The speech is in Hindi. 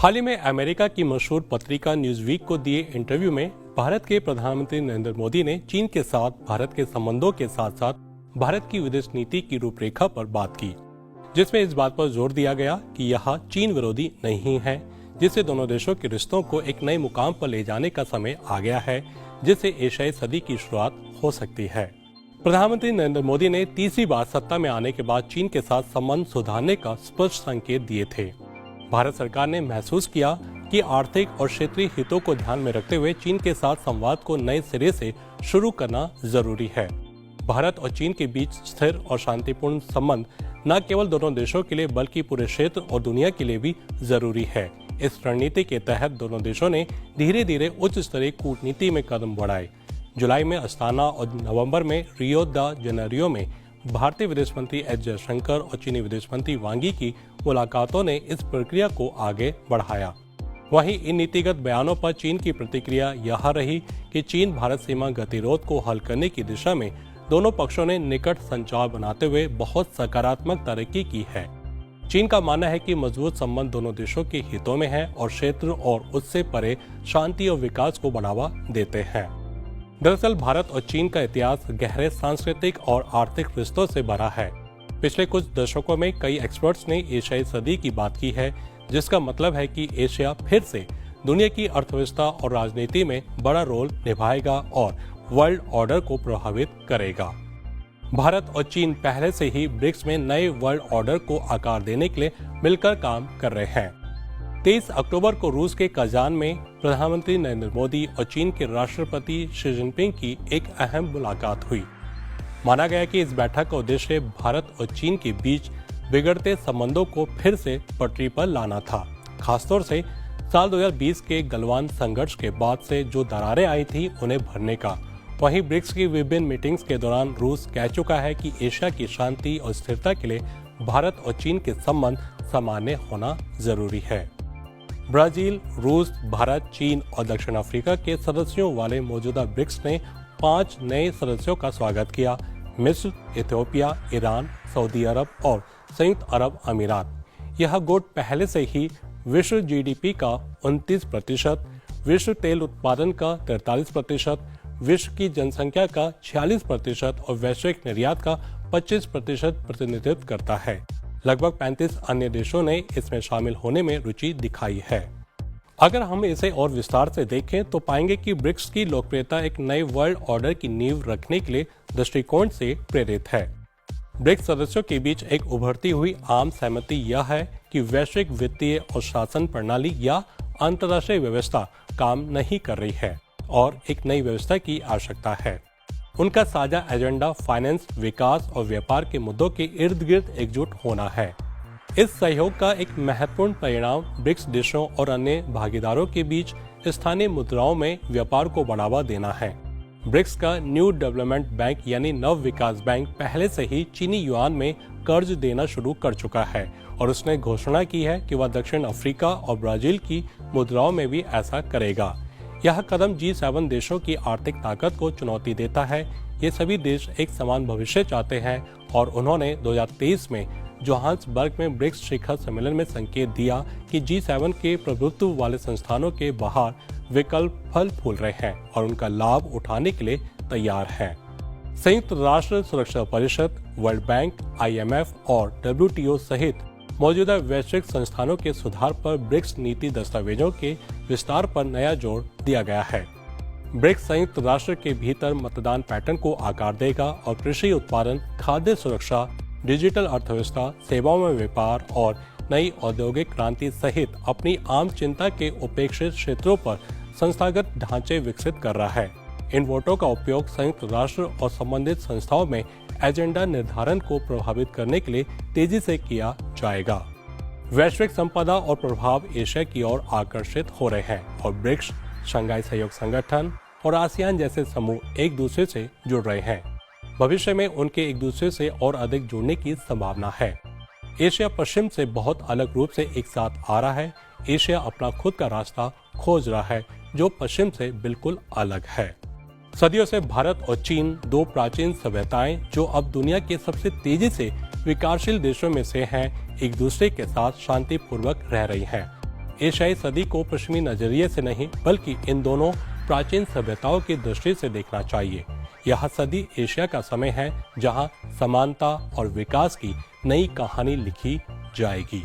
हाल ही में अमेरिका की मशहूर पत्रिका न्यूज़वीक को दिए इंटरव्यू में भारत के प्रधानमंत्री नरेंद्र मोदी ने चीन के साथ भारत के संबंधों के साथ साथ भारत की विदेश नीति की रूपरेखा पर बात की, जिसमें इस बात पर जोर दिया गया कि यह चीन विरोधी नहीं है, जिससे दोनों देशों के रिश्तों को एक नए मुकाम पर ले जाने का समय आ गया है, जिससे एशियाई सदी की शुरुआत हो सकती है। प्रधानमंत्री नरेंद्र मोदी ने तीसरी बार सत्ता में आने के बाद चीन के साथ संबंध सुधारने का स्पष्ट संकेत दिए थे। भारत सरकार ने महसूस किया कि आर्थिक और क्षेत्रीय हितों को ध्यान में रखते हुए चीन के साथ संवाद को नए सिरे से शुरू करना जरूरी है। भारत और चीन के बीच स्थिर और शांतिपूर्ण संबंध न केवल दोनों देशों के लिए बल्कि पूरे क्षेत्र और दुनिया के लिए भी जरूरी है। इस रणनीति के तहत दोनों देशों ने धीरे धीरे उच्च स्तरीय कूटनीति में कदम बढ़ाए। जुलाई में अस्ताना और नवंबर में रियो द जेनेरियो में भारतीय विदेश मंत्री एस जयशंकर और चीनी विदेश मंत्री वांग यी की मुलाकातों ने इस प्रक्रिया को आगे बढ़ाया। वहीं इन नीतिगत बयानों पर चीन की प्रतिक्रिया यह रही कि चीन भारत सीमा गतिरोध को हल करने की दिशा में दोनों पक्षों ने निकट संचार बनाते हुए बहुत सकारात्मक तरक्की की है। चीन का मानना है कि मजबूत संबंध दोनों देशों के हितों में है और क्षेत्र और उससे परे शांति और विकास को बढ़ावा देते हैं। दरअसल भारत और चीन का इतिहास गहरे सांस्कृतिक और आर्थिक रिश्तों से भरा है। पिछले कुछ दशकों में कई एक्सपर्ट्स ने एशियाई सदी की बात की है, जिसका मतलब है कि एशिया फिर से दुनिया की अर्थव्यवस्था और राजनीति में बड़ा रोल निभाएगा और वर्ल्ड ऑर्डर को प्रभावित करेगा। भारत और चीन पहले से ही ब्रिक्स में नए वर्ल्ड ऑर्डर को आकार देने के लिए मिलकर काम कर रहे हैं। 23 अक्टूबर को रूस के कजान में प्रधानमंत्री नरेंद्र मोदी और चीन के राष्ट्रपति शी जिनपिंग की एक अहम मुलाकात हुई। माना गया कि इस बैठक का उद्देश्य भारत और चीन के बीच बिगड़ते संबंधों को फिर से पटरी पर लाना था, खासतौर से साल 2020 के गलवान संघर्ष के बाद से जो दरारें आई थी उन्हें भरने का। वहीं ब्रिक्स की विभिन्न मीटिंग्स के दौरान रूस कह चुका है कि एशिया की शांति और स्थिरता के लिए भारत और चीन के संबंध सामान्य होना जरूरी है। ब्राजील, रूस, भारत, चीन और दक्षिण अफ्रीका के सदस्यों वाले मौजूदा ब्रिक्स ने 5 नए सदस्यों का स्वागत किया। मिस्र, इथियोपिया, ईरान, सऊदी अरब और संयुक्त अरब अमीरात। यह गुट पहले से ही विश्व जीडीपी का 29%, विश्व तेल उत्पादन का 43%, विश्व की जनसंख्या का 46% और वैश्विक निर्यात का 25% प्रतिनिधित्व करता है। लगभग 35 अन्य देशों ने इसमें शामिल होने में रुचि दिखाई है। अगर हम इसे और विस्तार से देखें तो पाएंगे कि ब्रिक्स की लोकप्रियता एक नए वर्ल्ड ऑर्डर की नींव रखने के लिए दृष्टिकोण से प्रेरित है। ब्रिक्स सदस्यों के बीच एक उभरती हुई आम सहमति यह है कि वैश्विक वित्तीय और शासन प्रणाली या अंतर्राष्ट्रीय व्यवस्था काम नहीं कर रही है और एक नई व्यवस्था की आवश्यकता है। उनका साझा एजेंडा फाइनेंस, विकास और व्यापार के मुद्दों के इर्द गिर्द एकजुट होना है। इस सहयोग का एक महत्वपूर्ण परिणाम ब्रिक्स देशों और अन्य भागीदारों के बीच स्थानीय मुद्राओं में व्यापार को बढ़ावा देना है। ब्रिक्स का न्यू डेवलपमेंट बैंक यानी नव विकास बैंक पहले से ही चीनी युआन में कर्ज देना शुरू कर चुका है और उसने घोषणा की है कि वह दक्षिण अफ्रीका और ब्राजील की मुद्राओं में भी ऐसा करेगा। यह कदम G7 देशों की आर्थिक ताकत को चुनौती देता है। ये सभी देश एक समान भविष्य चाहते हैं और उन्होंने 2023 में जोहान्सबर्ग में ब्रिक्स शिखर सम्मेलन में संकेत दिया कि G7 के प्रभुत्व वाले संस्थानों के बाहर विकल्प फल फूल रहे हैं और उनका लाभ उठाने के लिए तैयार हैं। संयुक्त राष्ट्र सुरक्षा परिषद, वर्ल्ड बैंक, IMF और WTO सहित मौजूदा वैश्विक संस्थानों के सुधार पर ब्रिक्स नीति दस्तावेजों के विस्तार पर नया जोर दिया गया है। ब्रिक्स संयुक्त राष्ट्र के भीतर मतदान पैटर्न को आकार देगा और कृषि उत्पादन, खाद्य सुरक्षा, डिजिटल अर्थव्यवस्था, सेवाओं में व्यापार और नई औद्योगिक क्रांति सहित अपनी आम चिंता के उपेक्षित क्षेत्रों पर संस्थागत ढांचे विकसित कर रहा है। इन वोटों का उपयोग संयुक्त राष्ट्र और संबंधित संस्थाओं में एजेंडा निर्धारण को प्रभावित करने के लिए तेजी से किया जाएगा। वैश्विक संपदा और प्रभाव एशिया की ओर आकर्षित हो रहे हैं और ब्रिक्स, शंघाई सहयोग संगठन और आसियान जैसे समूह एक दूसरे से जुड़ रहे हैं। भविष्य में उनके एक दूसरे से और अधिक जुड़ने की संभावना है। एशिया पश्चिम से बहुत अलग रूप से एक साथ आ रहा है। एशिया अपना खुद का रास्ता खोज रहा है जो पश्चिम से बिल्कुल अलग है। सदियों से भारत और चीन दो प्राचीन सभ्यताएं जो अब दुनिया के सबसे तेजी से विकासशील देशों में से हैं, एक दूसरे के साथ शांतिपूर्वक रह रही हैं। एशियाई सदी को पश्चिमी नजरिए से नहीं बल्कि इन दोनों प्राचीन सभ्यताओं की दृष्टि से देखना चाहिए। यह सदी एशिया का समय है जहां समानता और विकास की नई कहानी लिखी जाएगी।